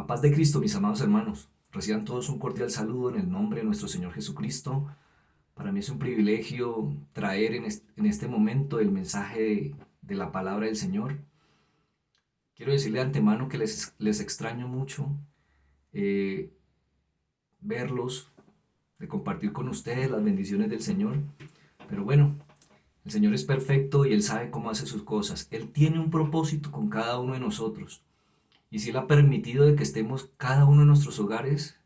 La paz de Cristo, mis amados hermanos. Reciban todos un cordial saludo en el nombre de nuestro Señor Jesucristo. Para mí es un privilegio traer en este momento el mensaje de la palabra del Señor. Quiero decirle de antemano que les extraño mucho eh, verlos, de compartir con ustedes las bendiciones del Señor. Pero bueno, el Señor es perfecto y Él sabe cómo hace sus cosas. Él tiene un propósito con cada uno de nosotros. Y si Él ha permitido de que estemos cada uno en nuestros hogares,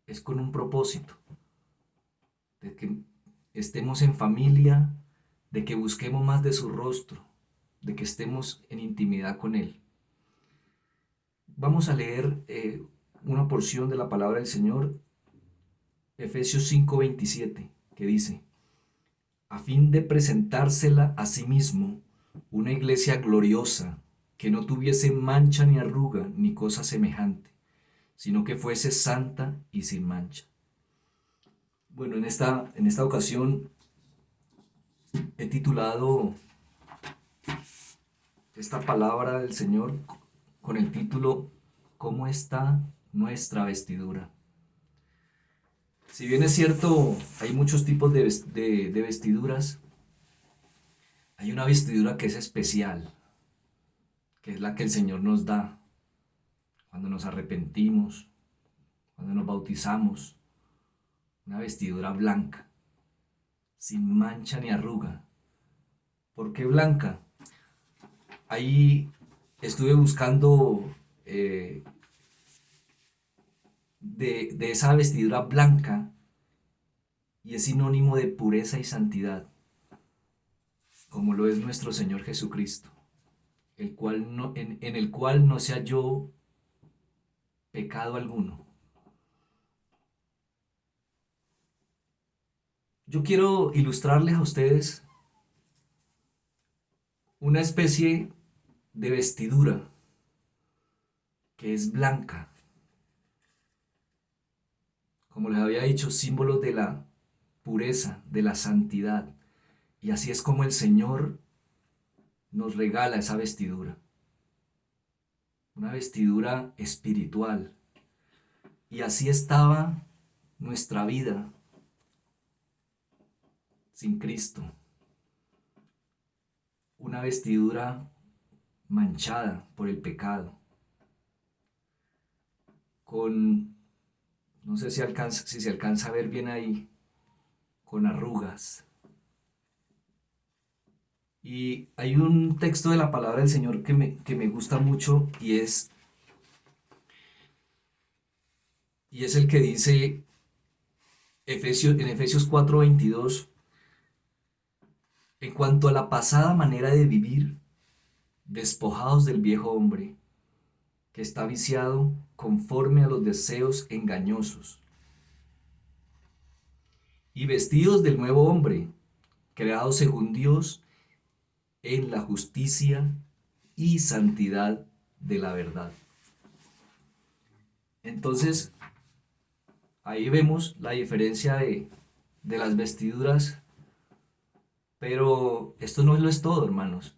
es con un propósito, de que estemos en familia, de que busquemos más de su rostro, de que estemos en intimidad con Él. Vamos a leer una porción de la palabra del Señor, Efesios 5:27, que dice, a fin de presentársela a sí mismo, una iglesia gloriosa, que no tuviese mancha ni arruga ni cosa semejante, sino que fuese santa y sin mancha. Bueno, en esta ocasión he titulado esta palabra del Señor con el título ¿Cómo está nuestra vestidura? Si bien es cierto, hay muchos tipos de vestiduras, hay una vestidura que es especial, que es la que el Señor nos da cuando nos arrepentimos, cuando nos bautizamos, una vestidura blanca, sin mancha ni arruga. ¿Por qué blanca? Ahí estuve buscando de esa vestidura blanca y es sinónimo de pureza y santidad, como lo es nuestro Señor Jesucristo, en el cual no se halló pecado alguno. Yo quiero ilustrarles a ustedes una especie de vestidura que es blanca, como les había dicho, símbolo de la pureza, de la santidad. Y así es como el Señor nos regala esa vestidura, una vestidura espiritual. Y así estaba nuestra vida sin Cristo, una vestidura manchada por el pecado, con, no sé si se alcanza a ver bien ahí, con arrugas. Y hay un texto de la palabra del Señor que me gusta mucho y es el que dice en Efesios 4:22, en cuanto a la pasada manera de vivir, despojados del viejo hombre, que está viciado conforme a los deseos engañosos, y vestidos del nuevo hombre, creado según Dios en la justicia y santidad de la verdad. Entonces, ahí vemos la diferencia de las vestiduras, pero esto no lo es todo, hermanos.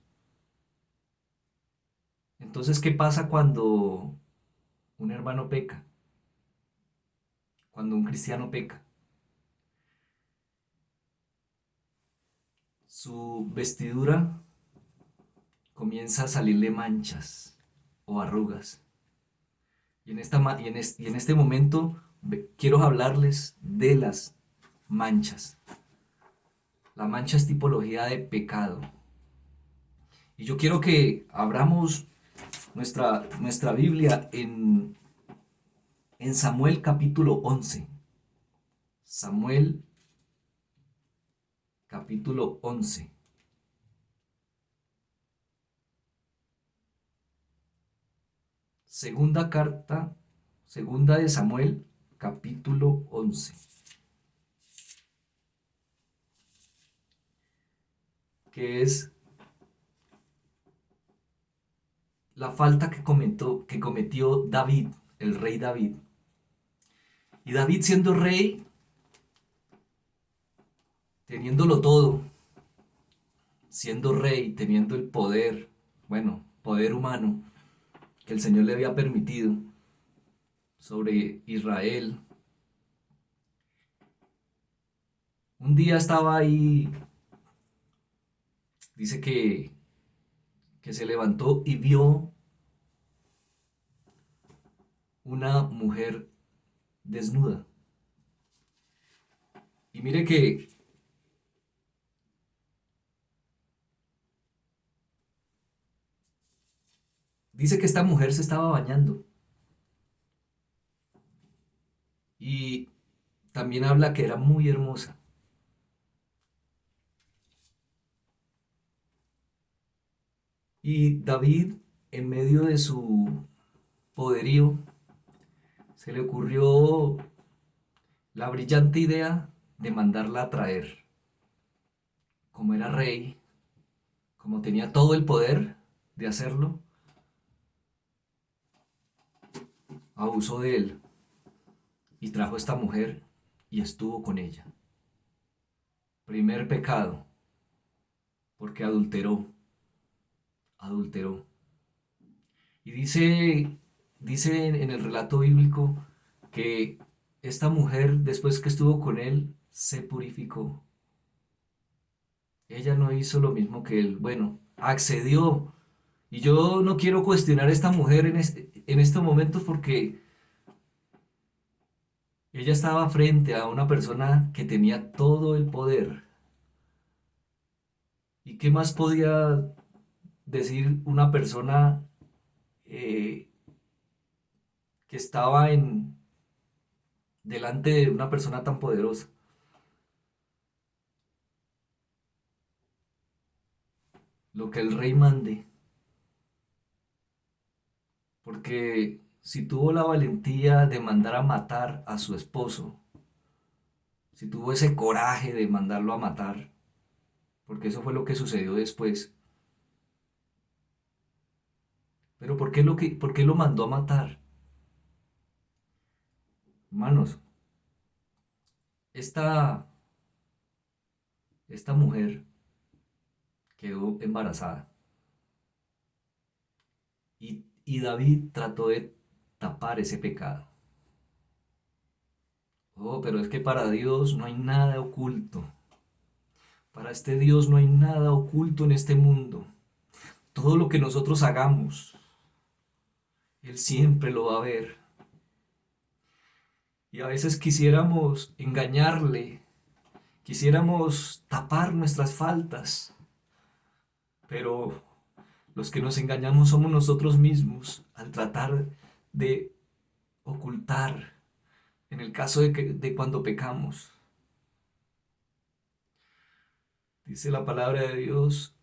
Entonces, ¿qué pasa cuando un hermano peca? Cuando un cristiano peca. Su vestidura comienza a salirle manchas o arrugas. Y en este momento quiero hablarles de las manchas. La mancha es tipología de pecado. Y yo quiero que abramos nuestra Biblia en Samuel capítulo 11. Samuel capítulo 11. Segunda carta, segunda de Samuel capítulo 11. Que es la falta que cometió David, el rey David. Y David siendo rey, teniéndolo todo, siendo rey, teniendo el poder, bueno, poder humano que el Señor le había permitido, sobre Israel. Un día estaba ahí, dice que se levantó y vio una mujer desnuda. Y mire que dice que esta mujer se estaba bañando. Y también habla que era muy hermosa. Y David, en medio de su poderío, se le ocurrió la brillante idea de mandarla a traer. Como era rey, como tenía todo el poder de hacerlo, abusó de él y trajo a esta mujer y estuvo con ella. Primer pecado, porque adulteró. Y dice en el relato bíblico que esta mujer, después que estuvo con él, se purificó. Ella no hizo lo mismo que él. Bueno, accedió. Y yo no quiero cuestionar a esta mujer en estos momentos porque ella estaba frente a una persona que tenía todo el poder. ¿Y qué más podía decir una persona eh, que estaba delante de una persona tan poderosa? Lo que el rey mande. Porque si tuvo la valentía de mandar a matar a su esposo, si tuvo ese coraje de mandarlo a matar, porque eso fue lo que sucedió después, pero ¿por qué lo mandó a matar? Hermanos, esta, esta mujer quedó embarazada y David trató de tapar ese pecado. Oh, pero es que para Dios no hay nada oculto. Para este Dios no hay nada oculto en este mundo. Todo lo que nosotros hagamos, Él siempre lo va a ver. Y a veces quisiéramos engañarle, quisiéramos tapar nuestras faltas, pero los que nos engañamos somos nosotros mismos al tratar de ocultar en el caso de cuando pecamos. Dice la palabra de Dios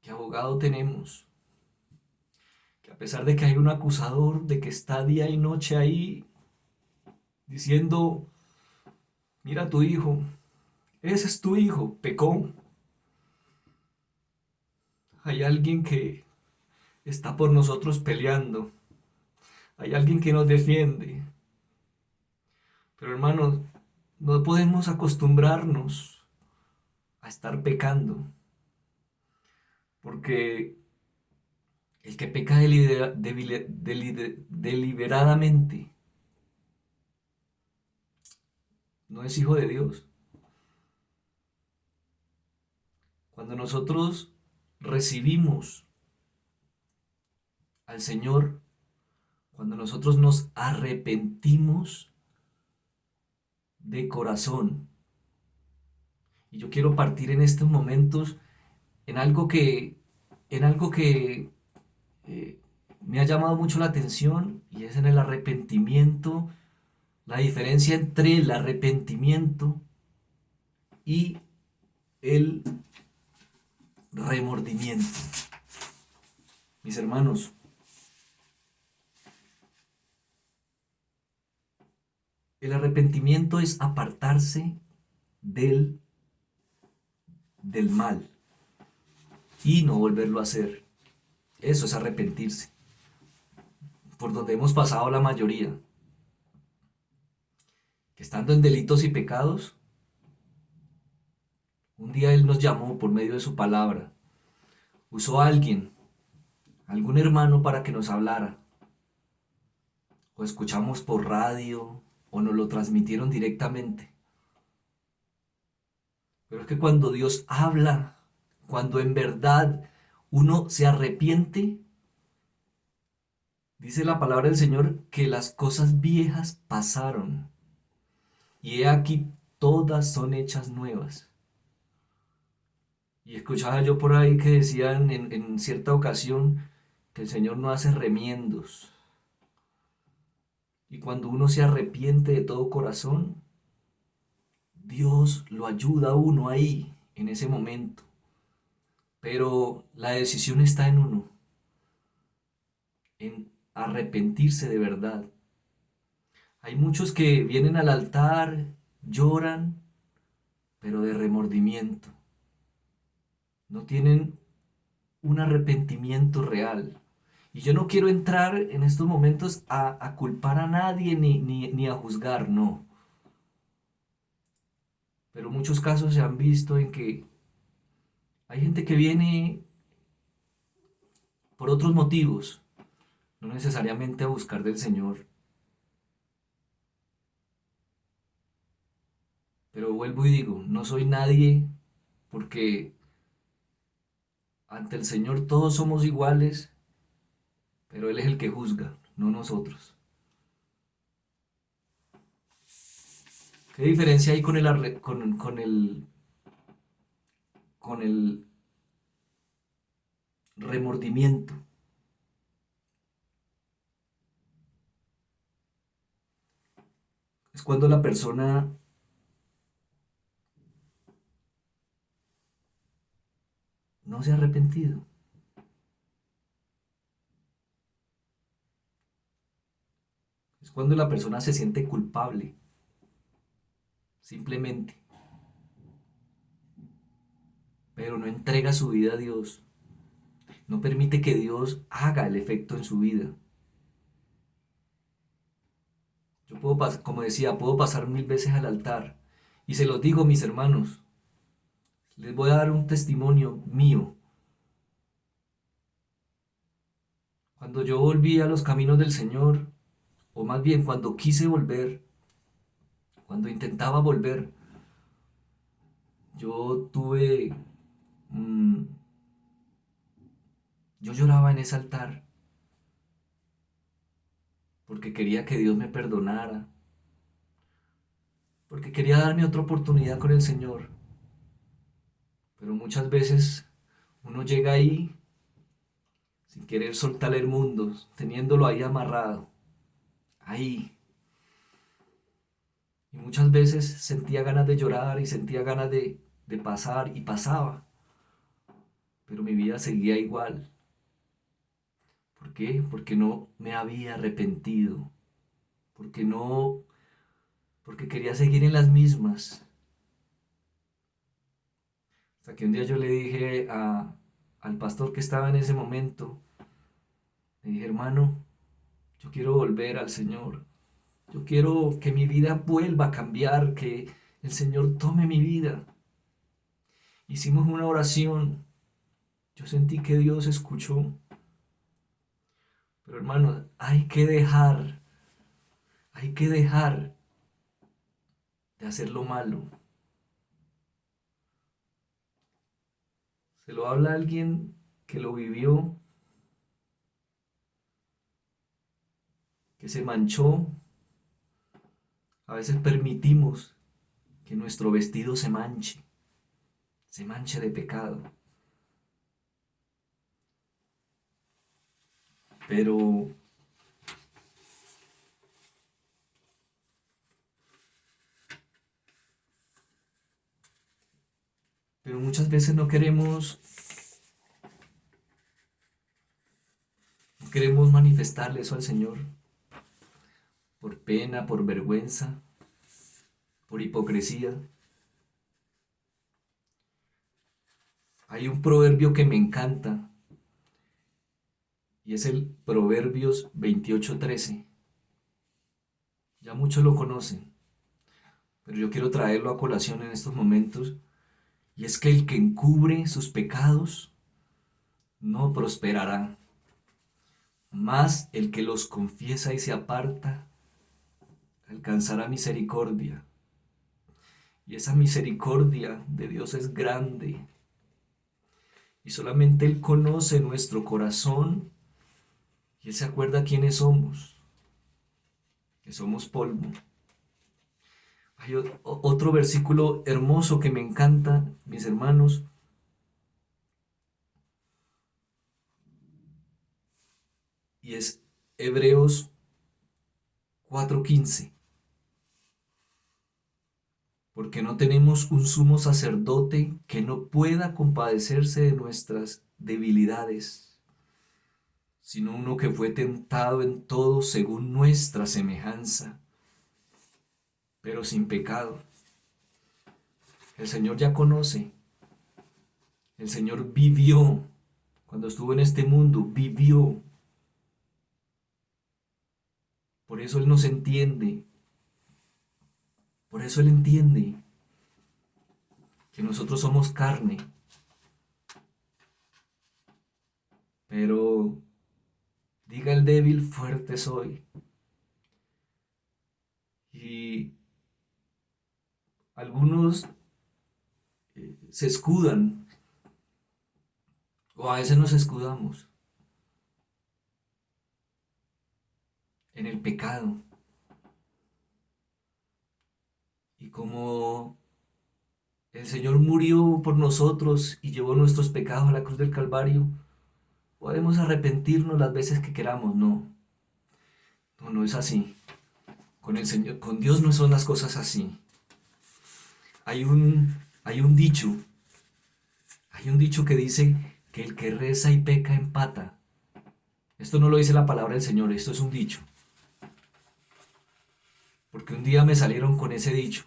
que abogado tenemos, que a pesar de que hay un acusador, de que está día y noche ahí diciendo, mira tu hijo, ese es tu hijo, pecó. Hay alguien que está por nosotros peleando. Hay alguien que nos defiende. Pero hermanos, no podemos acostumbrarnos a estar pecando. Porque el que peca deliberadamente no es hijo de Dios. Cuando nosotros recibimos al Señor, cuando nosotros nos arrepentimos de corazón, y yo quiero partir en estos momentos en algo en algo que eh, me ha llamado mucho la atención y es en el arrepentimiento, la diferencia entre el arrepentimiento y el remordimiento. Mis hermanos, el arrepentimiento es apartarse del, del mal y no volverlo a hacer. Eso es arrepentirse, por donde hemos pasado la mayoría, que estando en delitos y pecados, un día Él nos llamó por medio de su palabra, usó a alguien, algún hermano para que nos hablara, o escuchamos por radio o nos lo transmitieron directamente. Pero es que cuando Dios habla, cuando en verdad uno se arrepiente, dice la palabra del Señor que las cosas viejas pasaron y he aquí todas son hechas nuevas. Y escuchaba yo por ahí que decían en cierta ocasión que el Señor no hace remiendos. Y cuando uno se arrepiente de todo corazón, Dios lo ayuda a uno ahí, en ese momento. Pero la decisión está en uno, en arrepentirse de verdad. Hay muchos que vienen al altar, lloran, pero de remordimiento. No tienen un arrepentimiento real. Y yo no quiero entrar en estos momentos a culpar a nadie ni a juzgar, no. Pero muchos casos se han visto en que hay gente que viene por otros motivos, no necesariamente a buscar del Señor. Pero vuelvo y digo, no soy nadie porque ante el Señor todos somos iguales, pero Él es el que juzga, no nosotros. ¿Qué diferencia hay con el remordimiento? Es cuando la persona no se ha arrepentido. Es cuando la persona se siente culpable, simplemente, pero no entrega su vida a Dios. No permite que Dios haga el efecto en su vida. Yo puedo pasar, como decía, puedo pasar 1000 veces al altar. Y se los digo, mis hermanos, les voy a dar un testimonio mío. Cuando yo volví a los caminos del Señor, o más bien cuando quise volver, cuando intentaba volver, yo tuve, mm, yo lloraba en ese altar porque quería que Dios me perdonara, porque quería darme otra oportunidad con el Señor. Pero muchas veces uno llega ahí sin querer soltar el mundo, teniéndolo ahí amarrado, ahí. Y muchas veces sentía ganas de llorar y sentía ganas de pasar y pasaba, pero mi vida seguía igual. ¿Por qué? Porque no me había arrepentido, porque no, porque quería seguir en las mismas. Hasta que un día yo le dije al pastor que estaba en ese momento, le dije, hermano, yo quiero volver al Señor. Yo quiero que mi vida vuelva a cambiar, que el Señor tome mi vida. Hicimos una oración. Yo sentí que Dios escuchó. Pero hermano, hay que dejar de hacer lo malo. Se lo habla a alguien que lo vivió, que se manchó. A veces permitimos que nuestro vestido se manche de pecado. Pero, pero muchas veces no queremos manifestarle eso al Señor por pena, por vergüenza, por hipocresía. Hay un proverbio que me encanta y es el Proverbios 28:13. Ya muchos lo conocen, pero yo quiero traerlo a colación en estos momentos, y es que el que encubre sus pecados no prosperará, Mas el que los confiesa y se aparta alcanzará misericordia. Y esa misericordia de Dios es grande. Y solamente Él conoce nuestro corazón y Él se acuerda quiénes somos, que somos polvo. Hay otro versículo hermoso que me encanta, mis hermanos, y es Hebreos 4:15. Porque no tenemos un sumo sacerdote que no pueda compadecerse de nuestras debilidades, sino uno que fue tentado en todo según nuestra semejanza, pero sin pecado. El Señor ya conoce, el Señor vivió, cuando estuvo en este mundo, vivió. Por eso Él nos entiende, por eso Él entiende que nosotros somos carne, pero diga el débil, fuerte soy. Y algunos se escudan, o a veces nos escudamos en el pecado. Y como el Señor murió por nosotros y llevó nuestros pecados a la cruz del Calvario, podemos arrepentirnos las veces que queramos. No, no, no es así. Con el Señor, con Dios no son las cosas así. Hay un dicho, hay un dicho que dice que el que reza y peca empata. Esto no lo dice la palabra del Señor, esto es un dicho. Porque un día me salieron con ese dicho.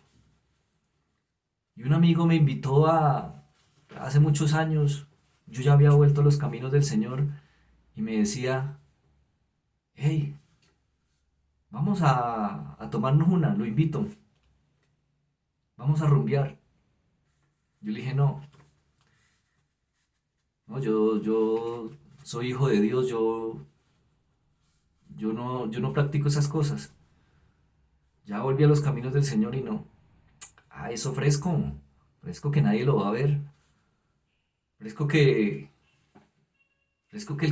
Y un amigo me invitó hace muchos años, yo ya había vuelto a los caminos del Señor, y me decía, hey, vamos a tomarnos una, lo invito, vamos a rumbear. Yo le dije, no, no, yo soy hijo de Dios, yo no practico esas cosas. Ya volví a los caminos del Señor y no. Ah, eso fresco, fresco que nadie lo va a ver, fresco que, fresco que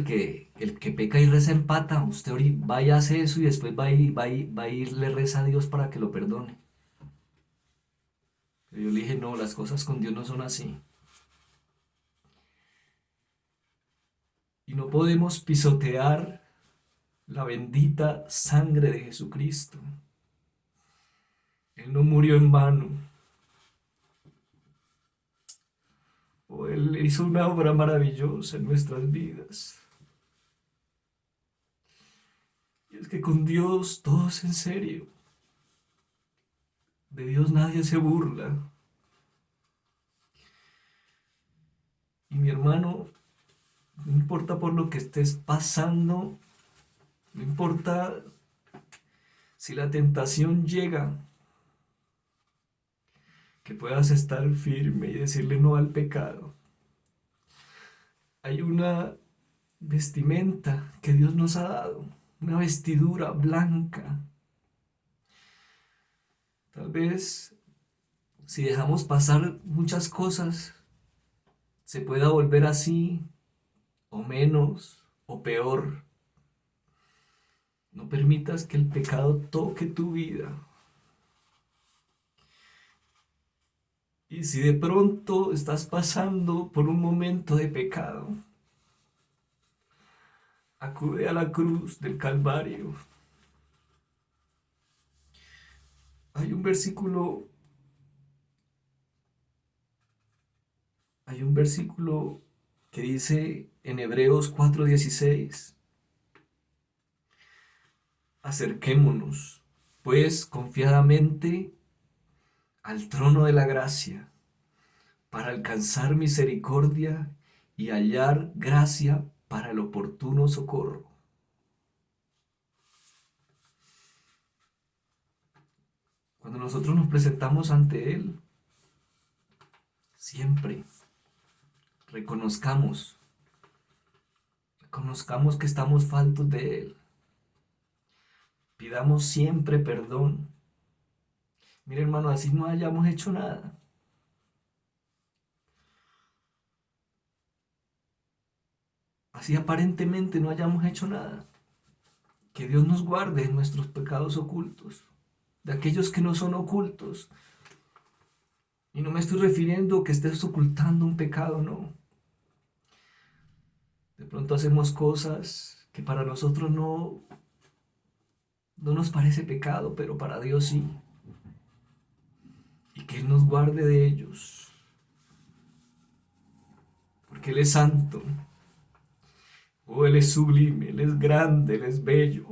el que peca y reza empata. Usted vaya a hacer eso y después va a ir, le reza a Dios para que lo perdone. Pero yo le dije, no, las cosas con Dios no son así. Y no podemos pisotear la bendita sangre de Jesucristo. Él no murió en vano. O Él hizo una obra maravillosa en nuestras vidas. Y es que con Dios todo es en serio. De Dios nadie se burla. Y mi hermano, no importa por lo que estés pasando, no importa si la tentación llega, que puedas estar firme y decirle no al pecado. Hay una vestimenta que Dios nos ha dado, una vestidura blanca. Tal vez si dejamos pasar muchas cosas, se pueda volver así, o menos, o peor. No permitas que el pecado toque tu vida. Y si de pronto estás pasando por un momento de pecado, acude a la cruz del Calvario. Hay un versículo, hay un versículo que dice en Hebreos 4:16, acerquémonos, pues, confiadamente al trono de la gracia, para alcanzar misericordia y hallar gracia para el oportuno socorro. Cuando nosotros nos presentamos ante Él, siempre reconozcamos Conozcamos que estamos faltos de Él. Pidamos siempre perdón. Mire, hermano, así no hayamos hecho nada. Así aparentemente no hayamos hecho nada. Que Dios nos guarde de nuestros pecados ocultos, de aquellos que no son ocultos. Y no me estoy refiriendo que estés ocultando un pecado, no. De pronto hacemos cosas que para nosotros no nos parece pecado, pero para Dios sí. Y que Él nos guarde de ellos, porque Él es santo. Oh, Él es sublime, Él es grande, Él es bello.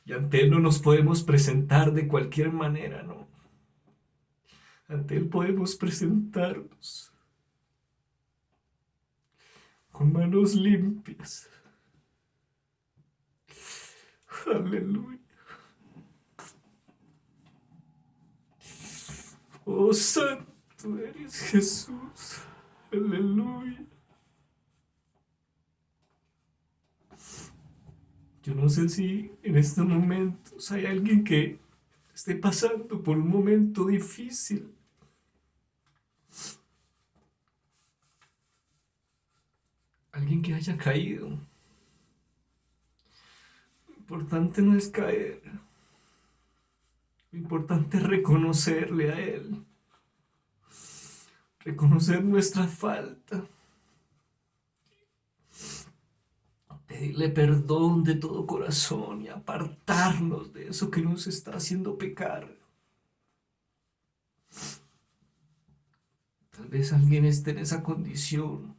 Y ante Él no nos podemos presentar de cualquier manera, no. Ante Él podemos presentarnos con manos limpias. Aleluya. Oh, santo eres Jesús. Aleluya. Yo no sé si en estos momentos hay alguien que esté pasando por un momento difícil. Alguien que haya caído. Lo importante no es caer. Lo importante es reconocerle a Él. Reconocer nuestra falta. Pedirle perdón de todo corazón y apartarnos de eso que nos está haciendo pecar. Tal vez alguien esté en esa condición.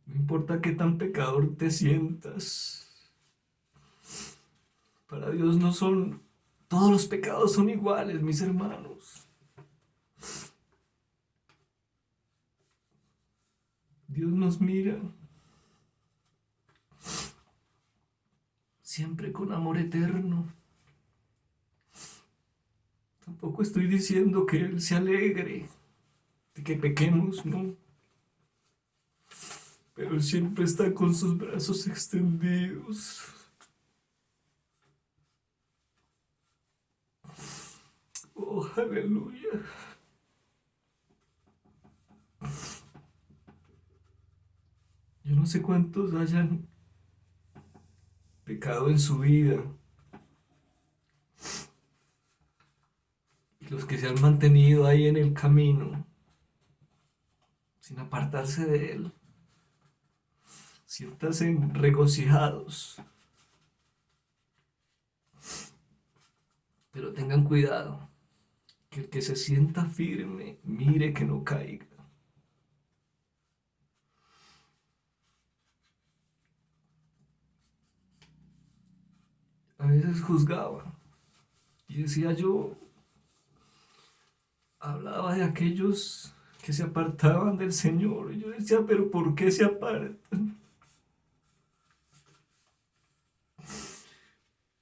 No importa qué tan pecador te sientas. Para Dios no son, todos los pecados son iguales, mis hermanos. Dios nos mira siempre con amor eterno. Tampoco estoy diciendo que Él se alegre de que pequemos, no. Pero Él siempre está con sus brazos extendidos. Oh, aleluya. Yo no sé cuántos hayan pecado en su vida. Y los que se han mantenido ahí en el camino, sin apartarse de Él. Siéntanse regocijados. Pero tengan cuidado, que el que se sienta firme, mire que no caiga. A veces juzgaba y decía yo, hablaba de aquellos que se apartaban del Señor. Y yo decía, pero ¿por qué se apartan?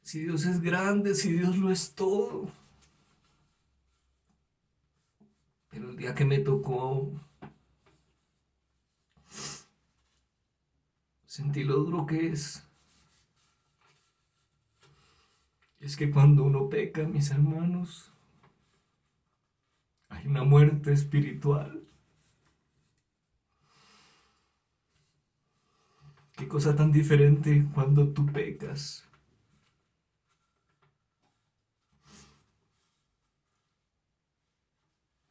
Si Dios es grande, si Dios lo es todo. Pero el día que me tocó, sentí lo duro que es. Es que cuando uno peca, mis hermanos, hay una muerte espiritual. Qué cosa tan diferente cuando tú pecas.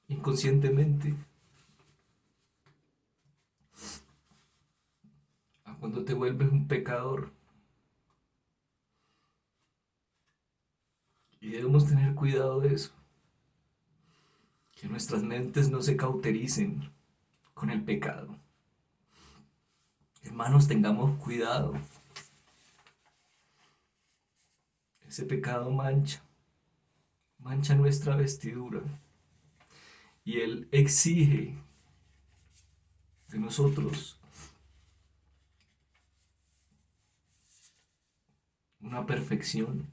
Inconscientemente, a cuando te vuelves un pecador. Y debemos tener cuidado de eso. Que nuestras mentes no se cautericen con el pecado. Hermanos, tengamos cuidado. Ese pecado mancha nuestra vestidura. Y Él exige de nosotros una perfección.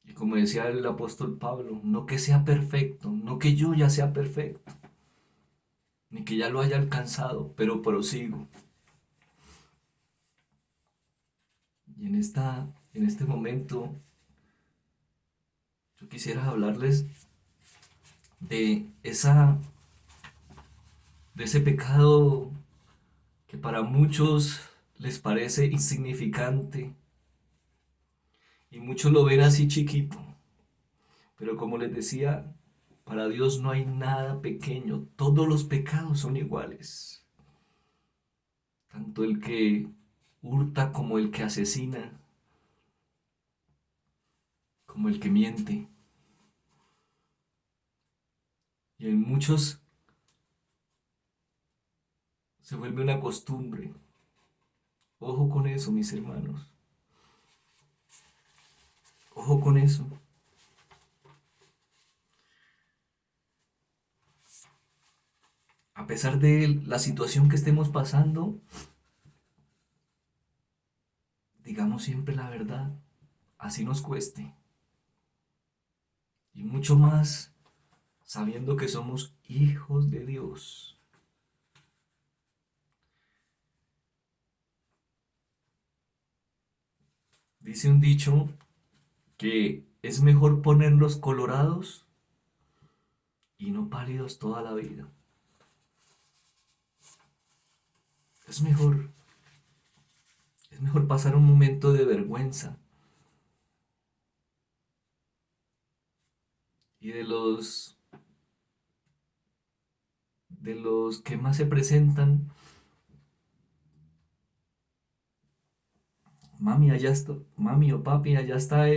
Y como decía el apóstol Pablo, no que sea perfecto, no que yo ya sea perfecto, ni que ya lo haya alcanzado, pero prosigo. Y en este momento, yo quisiera hablarles de de ese pecado que para muchos les parece insignificante y muchos lo ven así chiquito. Pero como les decía, para Dios no hay nada pequeño, todos los pecados son iguales. Tanto el que hurta como el que asesina, como el que miente. Y en muchos se vuelve una costumbre. Ojo con eso, mis hermanos. Ojo con eso. A pesar de la situación que estemos pasando, digamos siempre la verdad, así nos cueste. Y mucho más sabiendo que somos hijos de Dios. Dice un dicho que es mejor ponerlos colorados y no pálidos toda la vida. Es mejor, es mejor pasar un momento de vergüenza y de los que más se presentan. Mami, allá está, mami o papi, allá está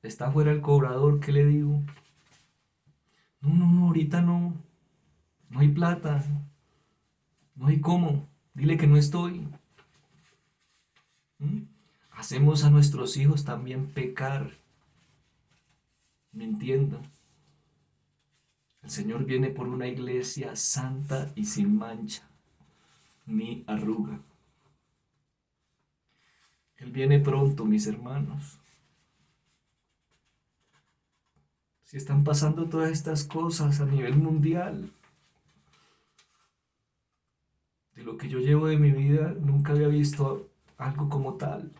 está afuera el cobrador, ¿qué le digo? No, no, no, ahorita no, no hay plata, no hay cómo, dile que no estoy. ¿Mm? Hacemos a nuestros hijos también pecar, mintiendo. El Señor viene por una iglesia santa y sin mancha, ni arruga. Él viene pronto, mis hermanos. Si están pasando todas estas cosas a nivel mundial, de lo que yo llevo de mi vida, nunca había visto algo como tal.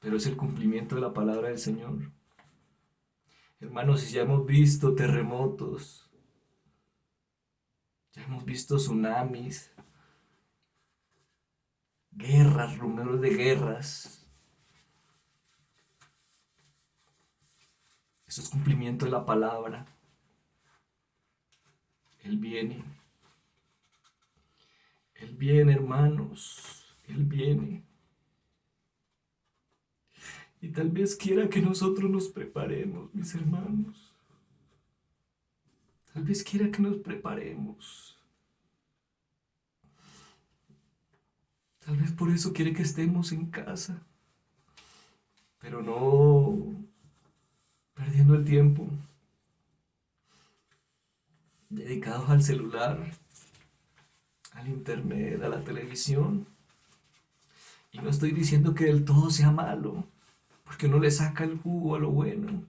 Pero es el cumplimiento de la palabra del Señor. Hermanos, si ya hemos visto terremotos, ya hemos visto tsunamis, guerras, rumores de guerras, eso es cumplimiento de la palabra. Él viene. Él viene, hermanos. Él viene. Y tal vez quiera que nosotros nos preparemos, mis hermanos. Tal vez quiera que nos preparemos. Tal vez por eso quiere que estemos en casa. Pero no perdiendo el tiempo. Dedicados al celular, al internet, a la televisión. Y no estoy diciendo que del todo sea malo, porque no le saca el jugo a lo bueno.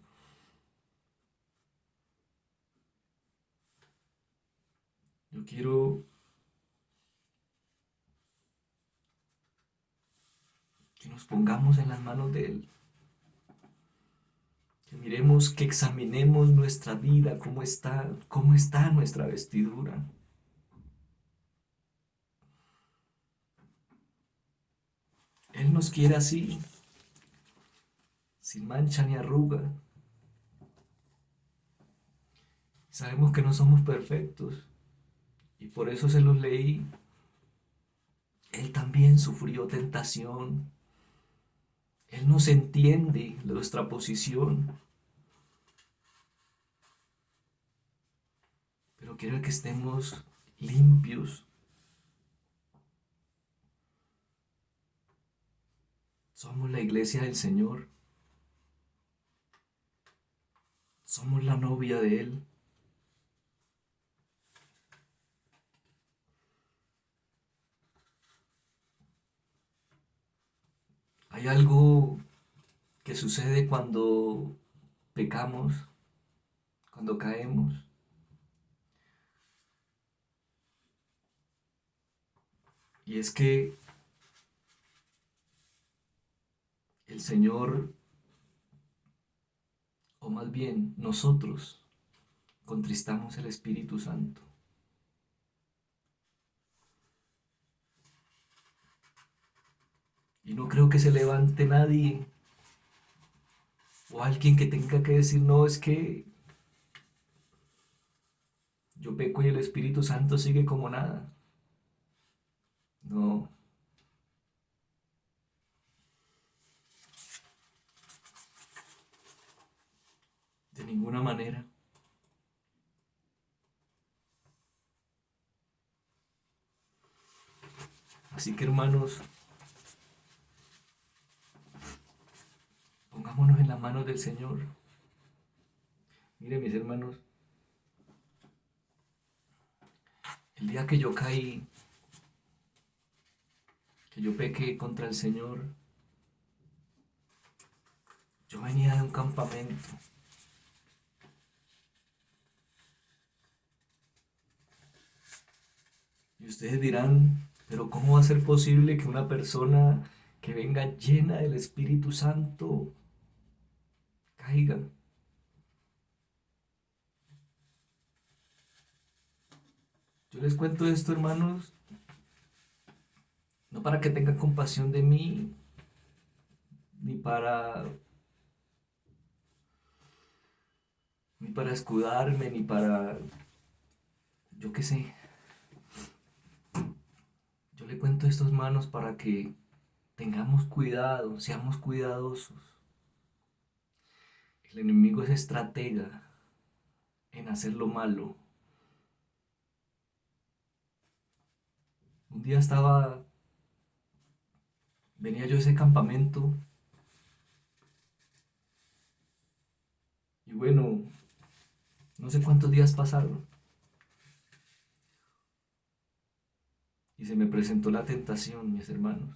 Yo quiero que nos pongamos en las manos de Él. Que miremos, que examinemos nuestra vida, cómo está nuestra vestidura. Él nos quiere así, sin mancha ni arruga. Sabemos que no somos perfectos y por eso se los leí. Él también sufrió tentación. Él nos entiende nuestra posición, pero quiere que estemos limpios. Somos la iglesia del Señor. Somos la novia de Él. Hay algo que sucede cuando pecamos, cuando caemos, y es que el Señor, o más bien nosotros, contristamos el Espíritu Santo. Y no creo que se levante nadie o alguien que tenga que decir, no, es que yo peco y el Espíritu Santo sigue como nada. No, de ninguna manera. Así que hermanos, pongámonos en las manos del Señor. Miren mis hermanos, el día que yo caí, que yo pequé contra el Señor, yo venía de un campamento. Y ustedes dirán, pero ¿cómo va a ser posible que una persona que venga llena del Espíritu Santo caiga? Yo les cuento esto, hermanos, no para que tengan compasión de mí, ni para, ni para escudarme, ni para, yo qué sé. Yo le cuento esto, hermanos, para que tengamos cuidado, seamos cuidadosos. El enemigo es estratega en hacer lo malo. Un día venía yo a ese campamento y bueno, no sé cuántos días pasaron y se me presentó la tentación, mis hermanos.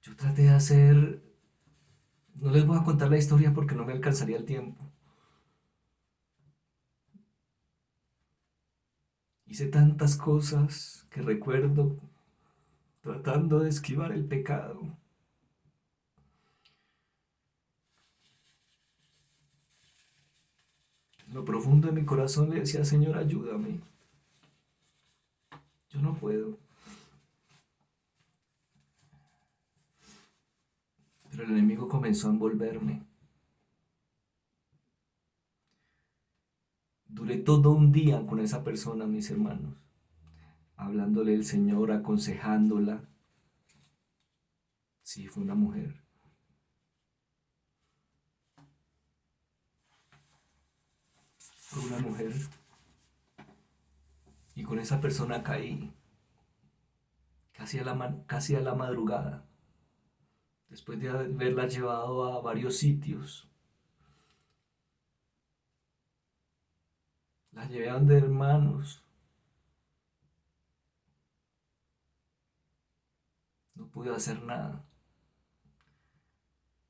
Yo traté de hacer, no les voy a contar la historia porque no me alcanzaría el tiempo. Hice tantas cosas que recuerdo tratando de esquivar el pecado. En lo profundo de mi corazón le decía, Señor, ayúdame. Yo no puedo. Pero el enemigo comenzó a envolverme. Duré todo un día con esa persona, mis hermanos, hablándole del Señor, aconsejándola. Sí, fue una mujer. Fue una mujer. Y con esa persona caí casi a la madrugada, después de haberla llevado a varios sitios. La llevé a donde hermanos. No pude hacer nada.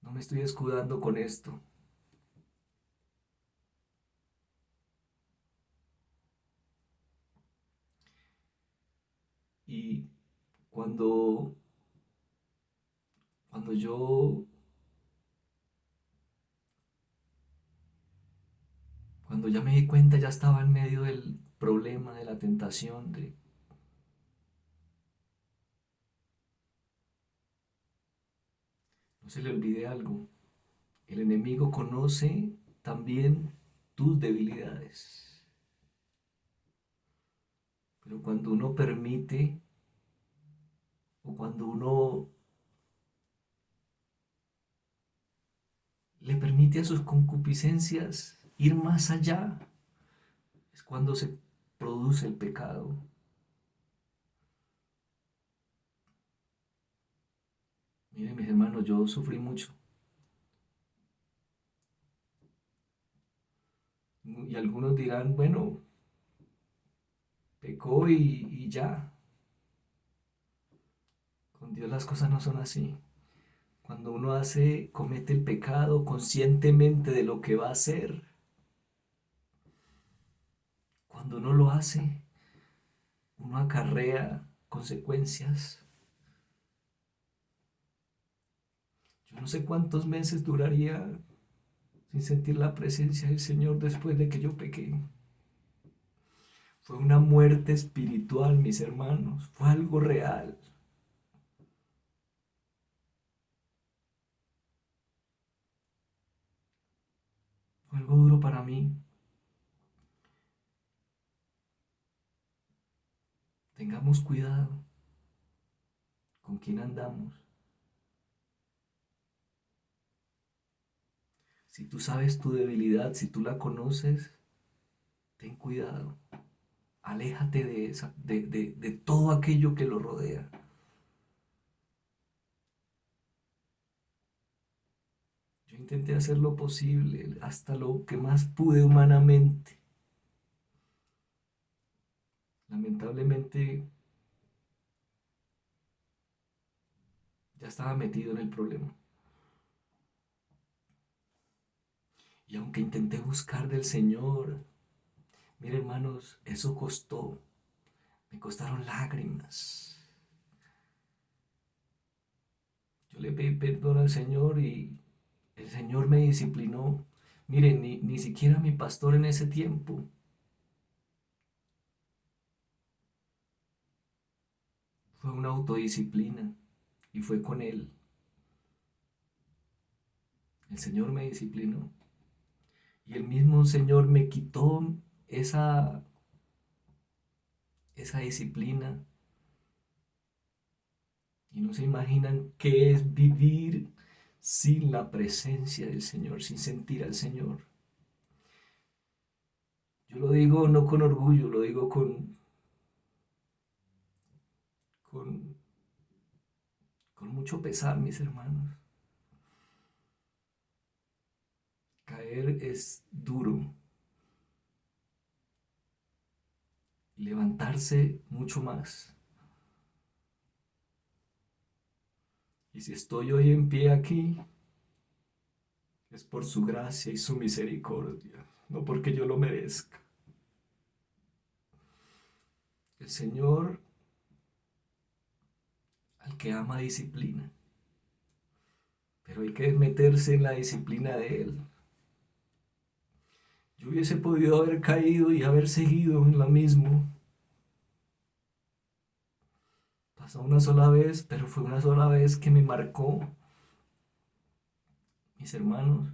No me estoy escudando con esto. Y cuando, cuando yo, cuando ya me di cuenta, ya estaba en medio del problema, de la tentación, no se le olvide algo. El enemigo conoce también tus debilidades. Pero cuando uno permite o cuando uno le permite a sus concupiscencias ir más allá, es cuando se produce el pecado. Miren, mis hermanos, yo sufrí mucho. Y algunos dirán, bueno, pecó y ya. Dios las cosas no son así. Cuando uno comete el pecado conscientemente de lo que va a hacer, cuando uno lo hace, uno acarrea consecuencias. Yo no sé cuántos meses duraría sin sentir la presencia del Señor después de que yo pequé. Fue una muerte espiritual, mis hermanos. Fue algo real. Fue algo duro para mí. Tengamos cuidado con quién andamos. Si tú sabes tu debilidad, si tú la conoces, ten cuidado. Aléjate de todo aquello que lo rodea. Yo intenté hacer lo posible, hasta lo que más pude humanamente. Lamentablemente ya estaba metido en el problema. Y aunque intenté buscar del Señor, mire hermanos, eso costó. Me costaron lágrimas. Yo le pedí perdón al Señor y el Señor me disciplinó. Miren, ni siquiera mi pastor en ese tiempo. Fue una autodisciplina y fue con Él. El Señor me disciplinó. Y el mismo Señor me quitó esa, esa disciplina. Y no se imaginan qué es vivir sin la presencia del Señor, sin sentir al Señor. Yo lo digo no con orgullo, lo digo con, con mucho pesar, mis hermanos. Caer es duro, levantarse mucho más. Y si estoy hoy en pie aquí, es por su gracia y su misericordia, no porque yo lo merezca. El Señor, al que ama, disciplina, pero hay que meterse en la disciplina de Él. Yo hubiese podido haber caído y haber seguido en lo mismo. Pasó una sola vez, pero fue una sola vez que me marcó, mis hermanos.